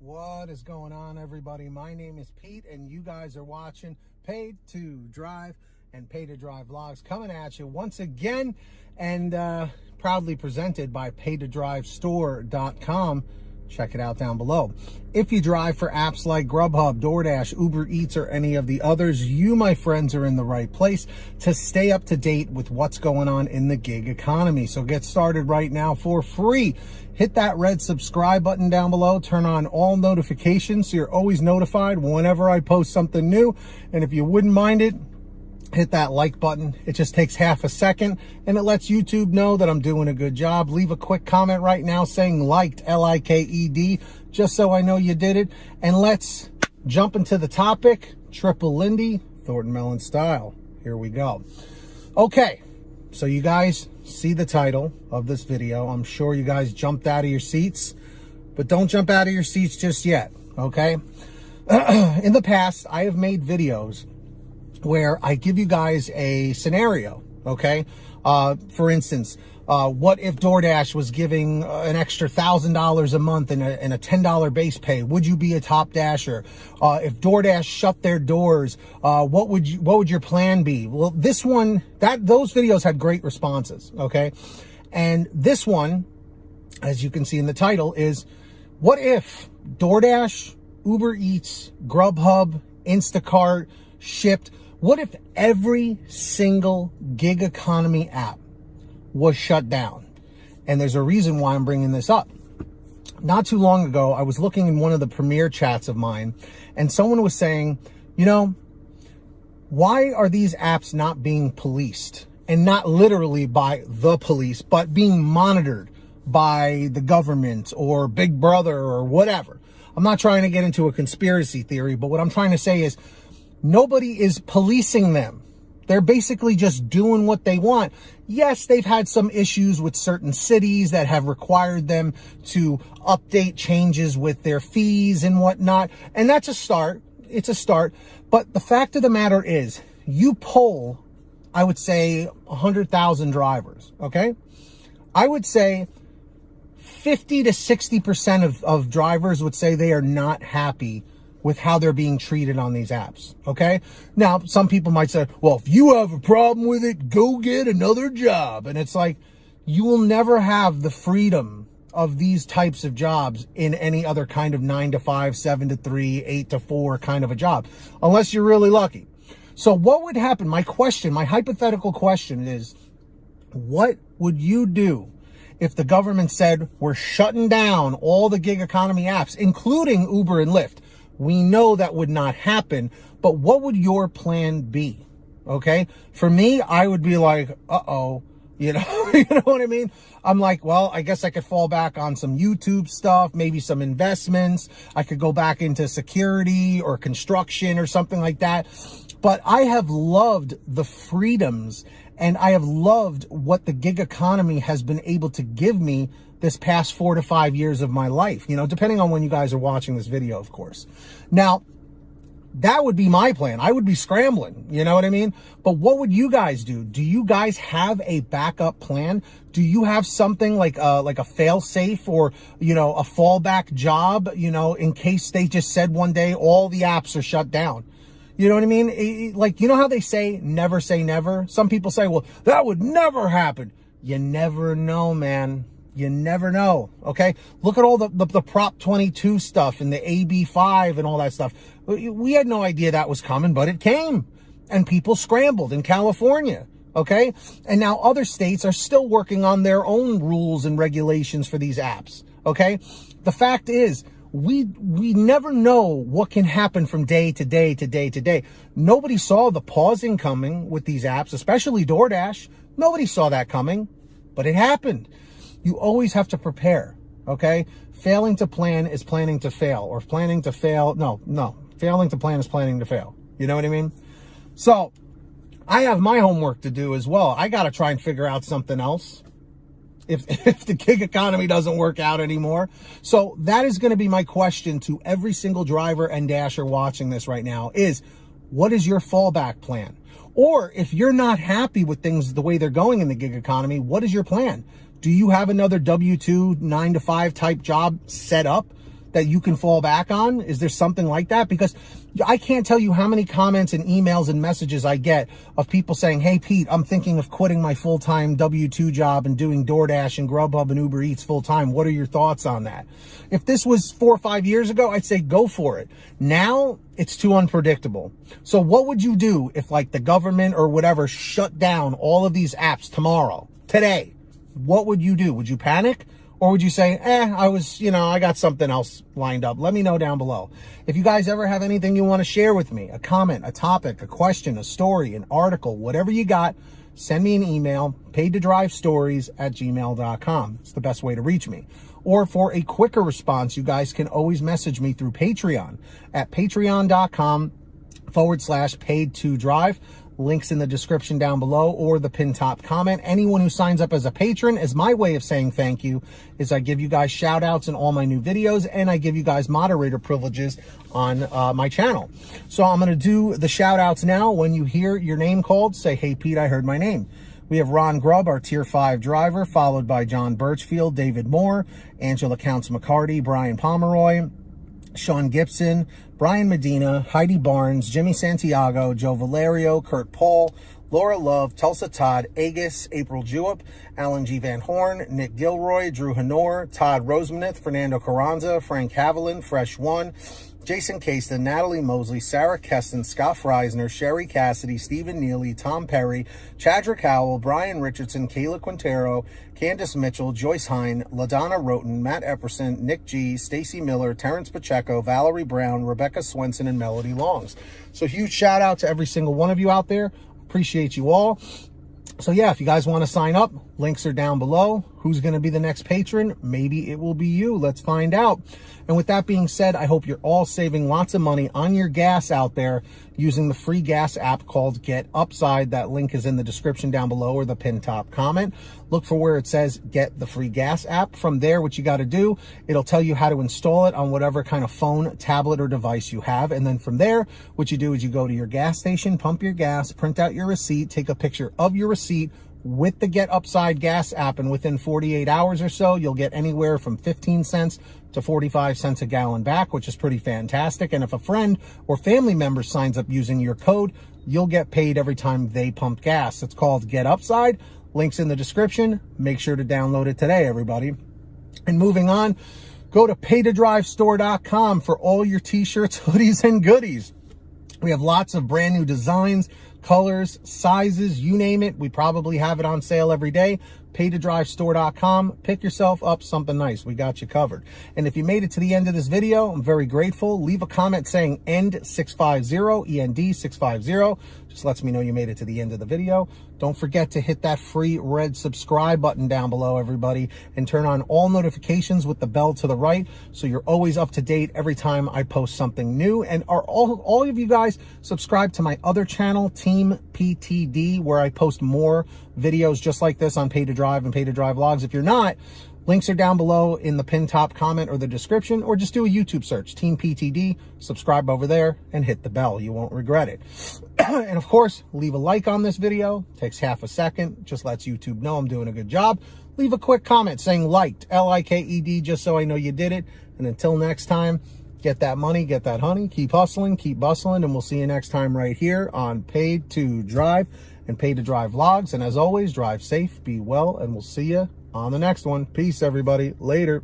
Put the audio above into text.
What is going on, everybody? My name is Pete, and you guys are watching Paid to Drive and Pay to Drive vlogs, coming at you once again, and proudly presented by paytodrivestore.com. Check it out down below. If you drive for apps like GrubHub, DoorDash, Uber Eats, or any of the others, you, my friends, are in the right place to stay up to date with what's going on in the gig economy. So get started right now for free. Hit that red subscribe button down below. Turn on all notifications so you're always notified whenever I post something new. And if you wouldn't mind it, hit that like button. It just takes half a second and it lets YouTube know that I'm doing a good job. Leave a quick comment right now saying liked, L-I-K-E-D, just so I know you did it. And let's jump into the topic. Triple Lindy, Thornton Mellon style. Here we go. Okay, so you guys see the title of this video. I'm sure you guys jumped out of your seats, but don't jump out of your seats just yet, okay? In the past, I have made videos where I give you guys a scenario, okay? For instance, what if DoorDash was giving an extra $1,000 a month and a $10 base pay? Would you be a top dasher? If DoorDash shut their doors, what would your plan be? Well, this one, those videos had great responses, okay? And this one, as you can see in the title, is what if DoorDash, Uber Eats, GrubHub, Instacart, Shipped, what if every single gig economy app was shut down? And there's a reason why I'm bringing this up. Not too long ago, I was looking in one of the premier chats of mine, and someone was saying, you know, why are these apps not being policed? And not literally by the police, but being monitored by the government or Big Brother or whatever. I'm not trying to get into a conspiracy theory, but what I'm trying to say is, nobody is policing them. They're basically just doing what they want. Yes, they've had some issues with certain cities that have required them to update changes with their fees and whatnot. And that's a start. It's a start. But the fact of the matter is, you poll, I would say, 100,000 drivers, okay? I would say 50 to 60% of drivers would say they are not happy with how they're being treated on these apps, okay? Now, some people might say, well, if you have a problem with it, go get another job. And it's like, you will never have the freedom of these types of jobs in any other kind of 9 to 5, 7 to 3, 8 to 4 kind of a job, unless you're really lucky. So what would happen? My hypothetical question is, what would you do if the government said, we're shutting down all the gig economy apps, including Uber and Lyft? We know that would not happen, but what would your plan be? Okay. For me, I would be like, uh-oh, you know, you know what I mean? I'm like, well, I guess I could fall back on some YouTube stuff, maybe some investments. I could go back into security or construction or something like that. But I have loved the freedoms and I have loved what the gig economy has been able to give me this past 4 to 5 years of my life, you know, depending on when you guys are watching this video, of course. Now, that would be my plan. I would be scrambling, you know what I mean? But what would you guys do? Do you guys have a backup plan? Do you have something like a fail safe or, you know, a fallback job, you know, in case they just said one day all the apps are shut down? You know what I mean? Like, you know how they say never say never? Some people say, well, that would never happen. You never know, man. You never know, okay? Look at all the Prop 22 stuff and the AB5 and all that stuff. We had no idea that was coming, but it came. And people scrambled in California, okay? And now other states are still working on their own rules and regulations for these apps, okay? The fact is, we never know what can happen from day to day to day to day. Nobody saw the pausing coming with these apps, especially DoorDash. Nobody saw that coming, but it happened. You always have to prepare, okay? Failing to plan is planning to fail, or planning to fail. No. Failing to plan is planning to fail. You know what I mean? So I have my homework to do as well. I got to try and figure out something else if the gig economy doesn't work out anymore. So that is going to be my question to every single driver and dasher watching this right now is, what is your fallback plan? Or if you're not happy with things the way they're going in the gig economy, what is your plan? Do you have another W-2, 9 to 5 type job set up that you can fall back on? Is there something like that? Because I can't tell you how many comments and emails and messages I get of people saying, hey, Pete, I'm thinking of quitting my full-time W-2 job and doing DoorDash and GrubHub and Uber Eats full-time. What are your thoughts on that? If this was 4 or 5 years ago, I'd say go for it. Now, it's too unpredictable. So what would you do if like the government or whatever shut down all of these apps tomorrow, today? What would you do? Would you panic? Or would you say, I got something else lined up? Let me know down below. If you guys ever have anything you want to share with me, a comment, a topic, a question, a story, an article, whatever you got, send me an email, paidtodrivestories@gmail.com. It's the best way to reach me. Or for a quicker response, you guys can always message me through Patreon at patreon.com/paid2drive. Links in the description down below or the pinned top comment. Anyone who signs up as a patron, as my way of saying thank you, is I give you guys shout outs in all my new videos, and I give you guys moderator privileges on my channel. So I'm going to do the shout outs now. When you hear your name called, say, hey, Pete, I heard my name. We have Ronn Grubb, our Tier 5 driver, followed by John Birchfield, David Moore, Angela Counts McCarty, Brian Pomeroy, Sean Gibson, Brian Medina, Heidi Barnes, Jimmy Santiago, Joe Valerio, Kurt Paul, Laura Love, Tulsa Todd, Agus, April Jewett, Alan G. Van Horn, Nick Gilroy, Drew Honor, Todd Rosemanith, Fernando Carranza, Frank Haviland, Fresh One, Jason Caston, Natalie Mosley, Sarah Keston, Scott Freisner, Sherry Cassidy, Stephen Neely, Tom Perry, Chadrick Howell, Brian Richardson, Kayla Quintero, Candace Mitchell, Joyce Hine, LaDonna Roten, Matt Epperson, Nick G, Stacy Miller, Terrence Pacheco, Valerie Brown, Rebecca Swenson, and Melody Longs. So huge shout out to every single one of you out there. Appreciate you all. So yeah, if you guys want to sign up, links are down below. Who's going to be the next patron? Maybe it will be you. Let's find out. And with that being said, I hope you're all saving lots of money on your gas out there using the free gas app called Get Upside. That link is in the description down below or the pinned top comment. Look for where it says Get the Free Gas app. From there, what you got to do, it'll tell you how to install it on whatever kind of phone, tablet, or device you have. And then from there, what you do is you go to your gas station, pump your gas, print out your receipt, take a picture of your receipt with the Get Upside gas app, and within 48 hours or so, you'll get anywhere from 15 cents to 45 cents a gallon back, which is pretty fantastic. And if a friend or family member signs up using your code, you'll get paid every time they pump gas. It's called Get Upside. Links in the description. Make sure to download it today, everybody. And moving on, go to paidtodrivestore.com for all your t-shirts, hoodies, and goodies. We have lots of brand new designs, colors, sizes, you name it. We probably have it on sale every day. paidtodrivestore.com. Pick yourself up something nice. We got you covered. And if you made it to the end of this video, I'm very grateful. Leave a comment saying END650, END650. Just lets me know you made it to the end of the video. Don't forget to hit that free red subscribe button down below, everybody, and turn on all notifications with the bell to the right so you're always up to date every time I post something new. And are all of you guys subscribe to my other channel, Team PTD, where I post more videos just like this on Pay to Drive and Pay to Drive Vlogs. If you're not, links are down below in the pinned top comment or the description, or just do a YouTube search, Team PTD, subscribe over there, and hit the bell. You won't regret it. And of course, leave a like on this video. Takes half a second. Just lets YouTube know I'm doing a good job. Leave a quick comment saying liked, L-I-K-E-D, just so I know you did it. And until next time, get that money, get that honey, keep hustling, keep bustling, and we'll see you next time right here on Paid to Drive and Pay to Drive Vlogs. And as always, drive safe, be well, and we'll see you on the next one. Peace, everybody. Later.